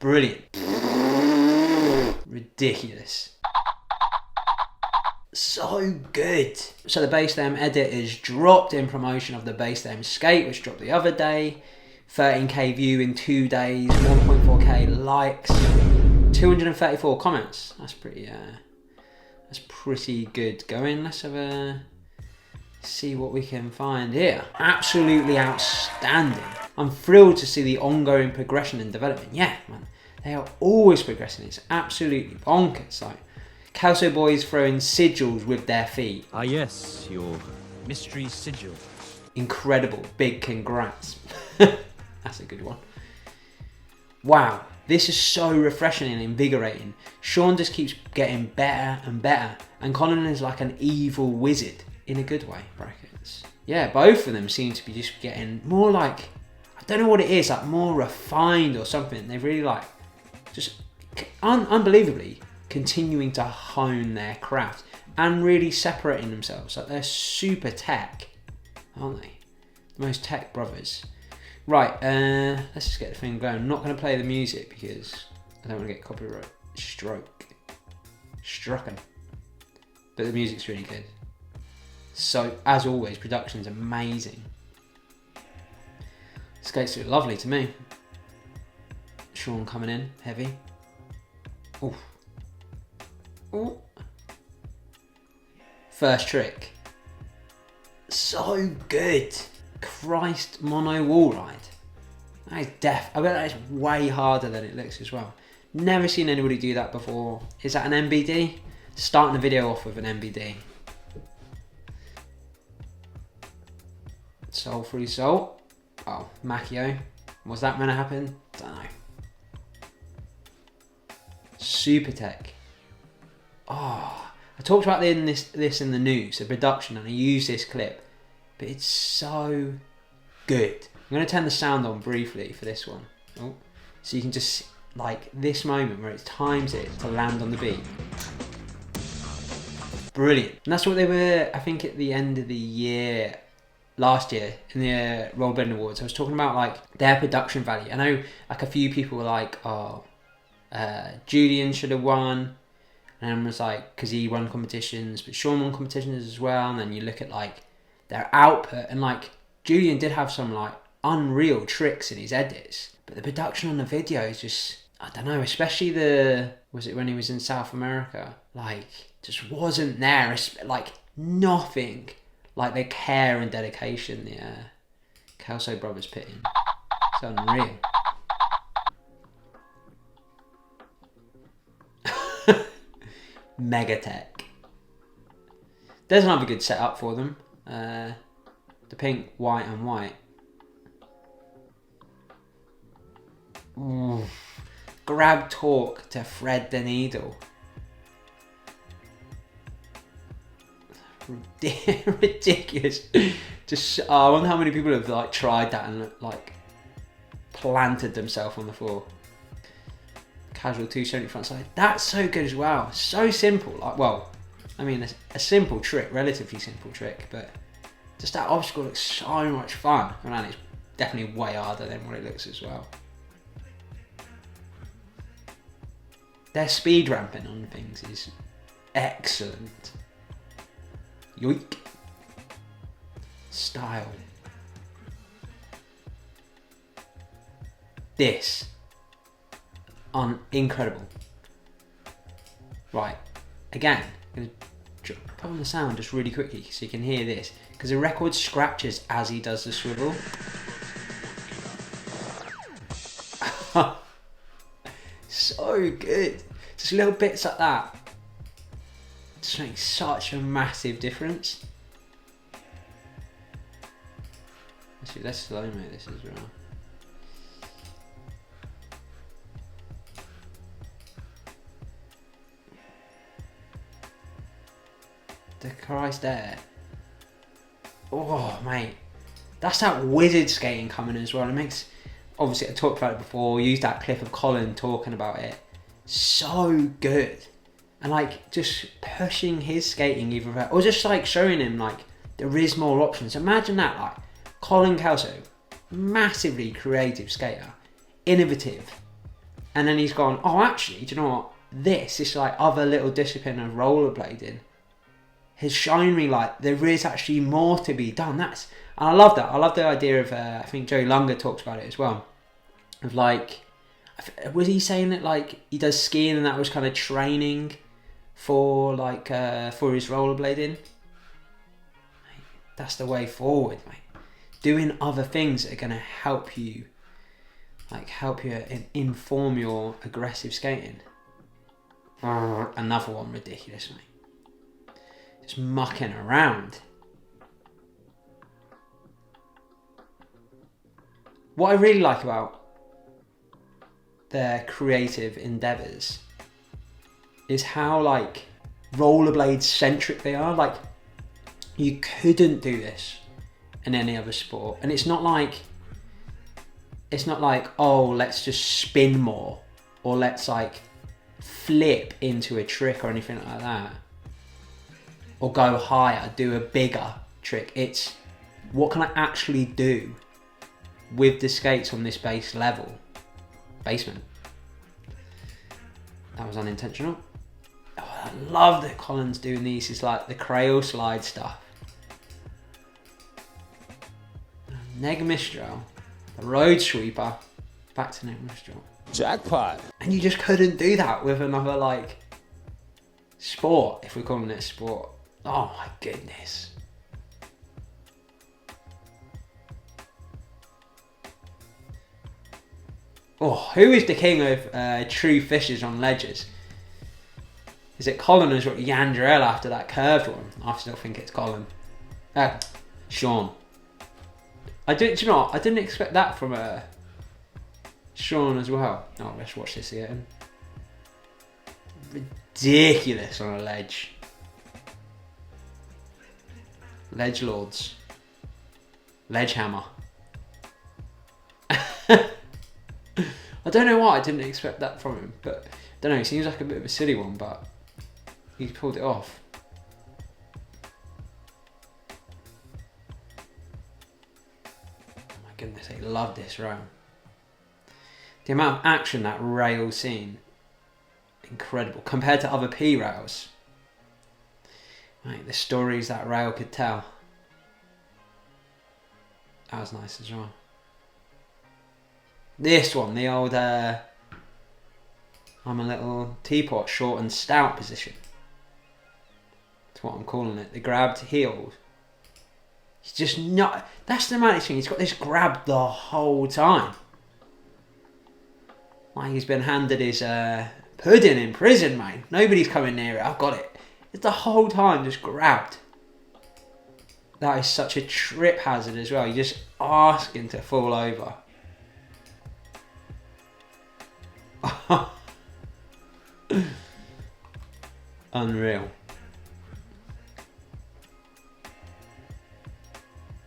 Brilliant. Ridiculous. So good. So the BaceThem edit is dropped in promotion of the BaceThem skate, which dropped the other day. 13k view in 2 days, 1.4k likes, 234 comments. That's pretty good going. Let's have a see what we can find here. Absolutely outstanding. I'm thrilled to see the ongoing progression and development. Yeah, man, they are always progressing. It's absolutely bonkers. Like Kelso boys throwing sigils with their feet. Ah yes, your mystery sigil. Incredible. Big congrats. That's a good one. Wow, this is so refreshing and invigorating. Sean just keeps getting better and better, and Colin is like an evil wizard in a good way, brackets. Yeah, both of them seem to be just getting more like, I don't know what it is, like more refined or something. They've really like, just unbelievably continuing to hone their craft and really separating themselves. Like they're super tech, aren't they? The most tech brothers. Right, let's just get the thing going. I'm not going to play the music because I don't want to get copyright strucken. But the music's really good. So, as always, production's amazing. Skates look lovely to me. Sean coming in, heavy. Ooh. Ooh. First trick. So good. Christ, mono wall ride. That is I bet that is way harder than it looks as well. Never seen anybody do that before. Is that an MBD? Starting the video off with an MBD. Soul free soul. Oh, Macchio. Was that meant to happen? Don't know. Super tech. Oh, I talked about this in the news, the production, and I used this clip. But it's so good. I'm going to turn the sound on briefly for this one. Oh, so you can just, like, this moment where it times it to land on the beat. Brilliant. And that's what they were, I think, at the end of the year, last year, in the Rollerblading Awards. I was talking about, like, their production value. I know, like, a few people were like, oh, Julian should have won. And I was like, because he won competitions, but Sean won competitions as well. And then you look at, like, their output, and like Julian did have some like unreal tricks in his edits, but the production on the video is just, I don't know, especially was it when he was in South America, like just wasn't there. It's like nothing like the care and dedication the Kelso brothers put in. It's unreal. Mega tech. There's another good setup for them. The pink, white and white. Ooh. Grab torque to thread the needle. Ridiculous. Just I wonder how many people have like tried that and like planted themselves on the floor. Casual 270 front side. That's so good as well. So simple. Like, well, I mean, a simple trick, relatively simple trick, but just that obstacle looks so much fun. And it's definitely way harder than what it looks as well. Their speed ramping on things is excellent. Yoink. Style. This. Incredible. Right. Again, I'm going to put on the sound just really quickly so you can hear this. Because the record scratches as he does the swivel. So good. Just little bits like that just make such a massive difference. Let's slow mo this as well. The Christ air. Oh mate, that's that wizard skating coming as well. It makes, obviously I talked about it before, used that clip of Colin talking about it. So good. And like just pushing his skating even further, or just like showing him like there is more options. Imagine that, like Colin Kelso, massively creative skater, innovative, And then he's gone, oh, actually, do you know what? This like other little discipline of rollerblading has shown me like there is actually more to be done. And I love that. I love the idea of, I think Joey Lunger talks about it as well. Of like, was he saying that like he does skiing and that was kind of training for like, for his rollerblading? That's the way forward, mate. Doing other things that are going to help you, inform your aggressive skating. Another one ridiculous, mate. Just mucking around. What I really like about their creative endeavours is how like rollerblade centric they are. Like, you couldn't do this in any other sport, and it's not like oh, let's just spin more, or let's like flip into a trick or anything like that, or go higher, do a bigger trick. It's what can I actually do with the skates on this base level. Bacemint. That was unintentional. Oh, I love that Colin's doing these. It's like the crayon slide stuff. Neg Mistral, the road sweeper, back to Neg Mistral. Jackpot. And you just couldn't do that with another like sport, if we're calling it a sport. Oh my goodness. Oh, who is the king of true fishes on ledges? Is it Colin or is it Yandrell after that curved one? I still think it's Colin. Sean. Do you know what? I didn't expect that from Sean as well. Oh, let's watch this again. Ridiculous on a ledge. Ledge lords. Ledge hammer. I don't know why I didn't expect that from him, but I don't know, he seems like a bit of a silly one, but he's pulled it off. Oh my goodness, I love this rail. The amount of action that rail's seen, incredible, compared to other P rails. Right, the stories that rail could tell. That was nice as well. This one, the old I'm a little teapot, short and stout position. That's what I'm calling it. The grabbed heel. He's just not, that's the amount of thing, he's got this grab the whole time. Like he's been handed his pudding in prison, mate. Nobody's coming near it, I've got it. It's the whole time just grabbed. That is such a trip hazard as well. You're just asking to fall over. Unreal.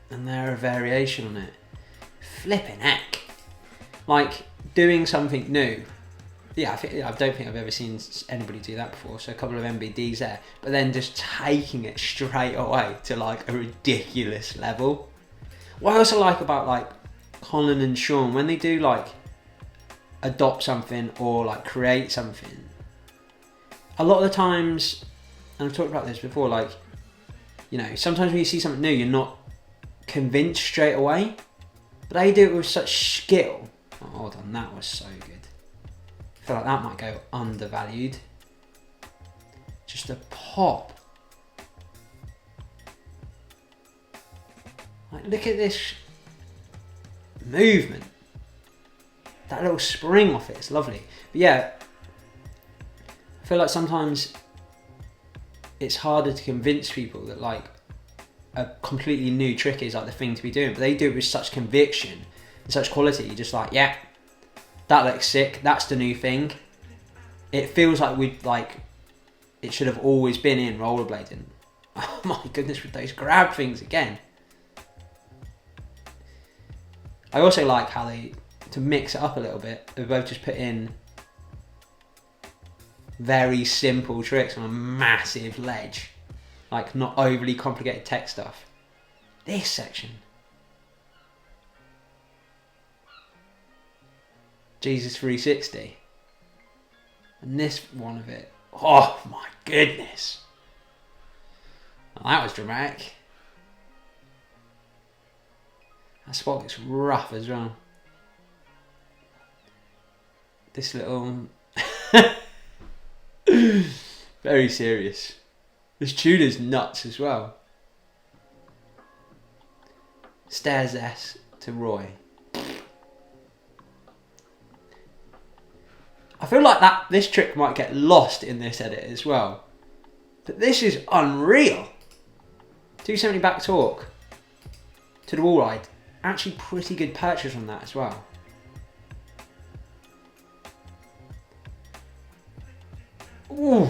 And they're a variation on it. Flipping heck. Like doing something new. Yeah, I don't think I've ever seen anybody do that before. So a couple of MBDs there, but then just taking it straight away to like a ridiculous level. What I also like about like Colin and Sean, when they do like adopt something or like create something, a lot of the times, and I've talked about this before, like, you know, sometimes when you see something new, you're not convinced straight away, but they do it with such skill. Oh, hold on, that was so good. I feel like that might go undervalued. Just a pop. Like, look at this movement. That little spring off it, it's lovely. But yeah, I feel like sometimes it's harder to convince people that like a completely new trick is like the thing to be doing, but they do it with such conviction and such quality. You're just like, yeah, that looks sick, that's the new thing. It feels like it should have always been in rollerblading. Oh my goodness, with those grab things again. I also like how they, to mix it up a little bit, they both just put in very simple tricks on a massive ledge. Like not overly complicated tech stuff. This section. Jesus 360. And this one of it, oh my goodness. Well, that was dramatic. That spot looks rough as well. This little... very serious. This tuna's nuts as well. Stairs S to Roy. I feel like this trick might get lost in this edit as well. But this is unreal. 270 back torque to the wall ride. Actually pretty good purchase on that as well. Ooh.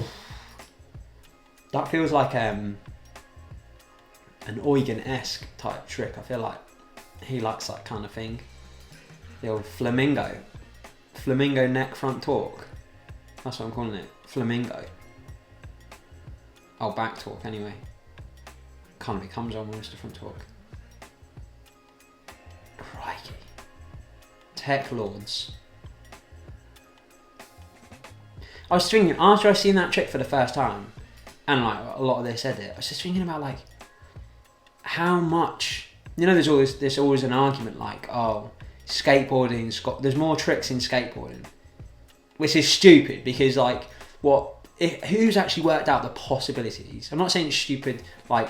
That feels like an Eugen-esque type trick. I feel like he likes that kind of thing. The old flamingo. Flamingo neck front torque. That's what I'm calling it. Flamingo. Oh, back torque anyway. Kind of becomes almost a front torque. Crikey. Tech Lords. I was thinking, after I seen that trick for the first time, and like a lot of this edit, I was just thinking about like how much, you know, there's always an argument like, oh, skateboarding, there's more tricks in skateboarding, which is stupid because like who's actually worked out the possibilities? I'm not saying it's stupid like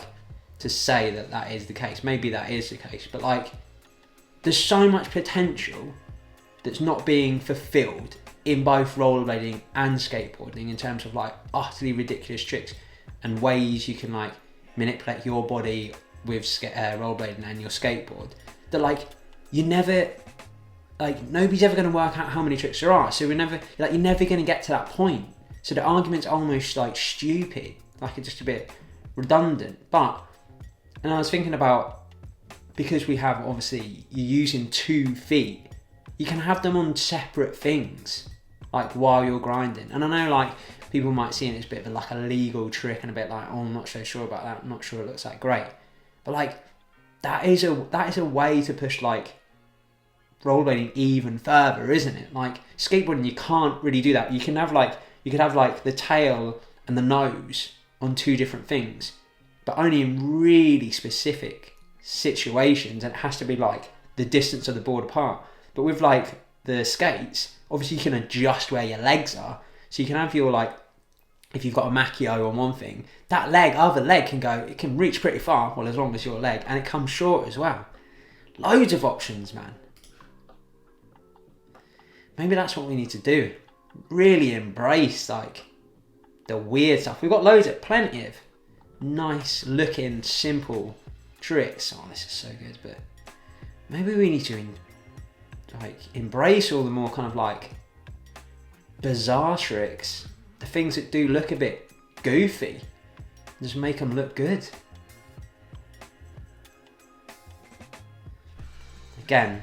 to say that is the case. Maybe that is the case, but like there's so much potential that's not being fulfilled in both rollerblading and skateboarding in terms of like utterly ridiculous tricks and ways you can like manipulate your body with rollerblading and your skateboard, that like nobody's ever going to work out how many tricks there are, so you're never going to get to that point. So the argument's almost like stupid, like it's just a bit redundant. And I was thinking about, because we have obviously, you're using 2 feet, you can have them on separate things like while you're grinding. And I know like people might see it as a bit of like a legal trick and a bit like, oh, I'm not so sure about that, I'm not sure it looks that great. But like that is a way to push like rollerblading even further, isn't it? Like skateboarding, you can't really do that. You could have like the tail and the nose on 2 different things, but only in really specific situations, and it has to be like the distance of the board apart. But with like the skates, obviously you can adjust where your legs are, so you can have your like, if you've got a macchio on one thing, that other leg it can reach pretty far, well, as long as your leg, and it comes short as well. Loads of options, man. Maybe that's what we need to do. Really embrace like the weird stuff. We've got plenty of nice looking, simple tricks. Oh, this is so good, but maybe we need to embrace all the more kind of like bizarre tricks, the things that do look a bit goofy, just make them look good. Again,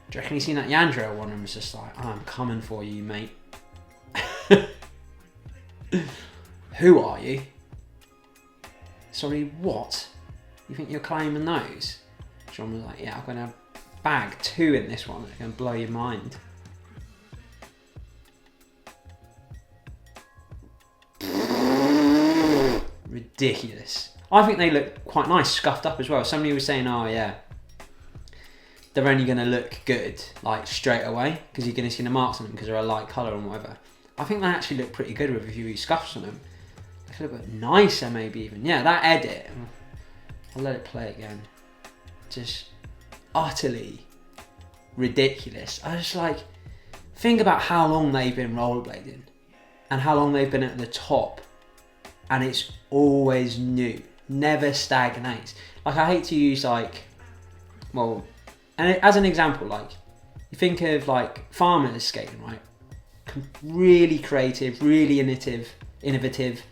do you reckon he's seen that Yandro one and was just like, oh, I'm coming for you, mate. Who are you? Sorry, what? You think you're claiming those? John was like, yeah, I'm going to bag 2 in this one. It's going to blow your mind. Ridiculous. I think they look quite nice, scuffed up as well. Somebody was saying, oh yeah, they're only going to look good like straight away because you're going to see the marks on them because they're a light colour and whatever. I think they actually look pretty good with a few scuffs on them. They could look a bit nicer maybe even. Yeah, that edit, I'll let it play again. Just utterly ridiculous. I just like, think about how long they've been rollerblading and how long they've been at the top, and it's always new, never stagnates. Like I hate to use like, well, and as an example, like you think of like farmers skating, right? Really creative, really innovative.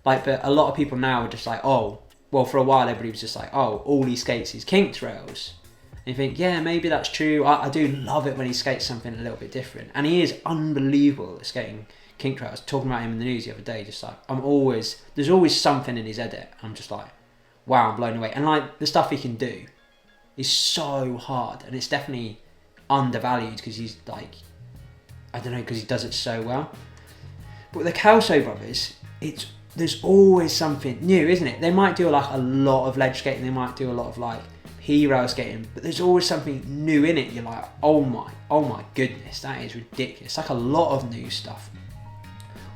Like, but a lot of people now are just like, oh, well, for a while everybody was just like, oh, all he skates is kink rails. And you think, yeah, maybe that's true. I do love it when he skates something a little bit different. And he is unbelievable at skating kink trails. Talking about him in the news the other day, just like, there's always something in his edit. I'm just like, wow, I'm blown away. And like the stuff he can do is so hard, and it's definitely undervalued because he's like, I don't know, because he does it so well. But with the Kelso brothers, there's always something new, isn't it? They might do like a lot of ledge skating, they might do a lot of like hero skating, but there's always something new in it. You're like, oh my goodness, that is ridiculous. Like a lot of new stuff.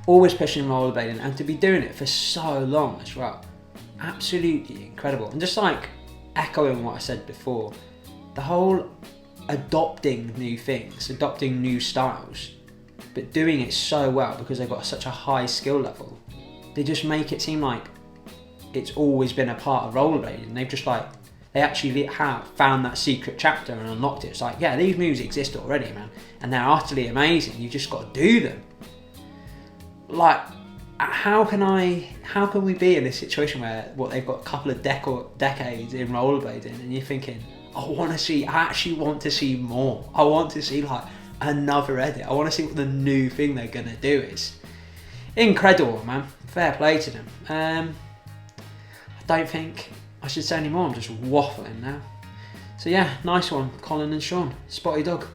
Always pushing rollerblading, and to be doing it for so long as well. Absolutely incredible. And just like echoing what I said before, the whole adopting new things, adopting new styles, but doing it so well because they've got such a high skill level. They just make it seem like it's always been a part of rollerblading. And they've just like, they actually have found that secret chapter and unlocked it. It's like, yeah, these moves exist already, man, and they're utterly amazing. You just got to do them. Like, how can we be in this situation where they've got a couple of decades in rollerblading, and you're thinking, I actually want to see more. I want to see like another edit. I want to see what the new thing they're gonna do is. Incredible, man. Fair play to them. I don't think I should say any more. I'm just waffling now. So yeah, nice one, Colin and Sean. Spotty dog.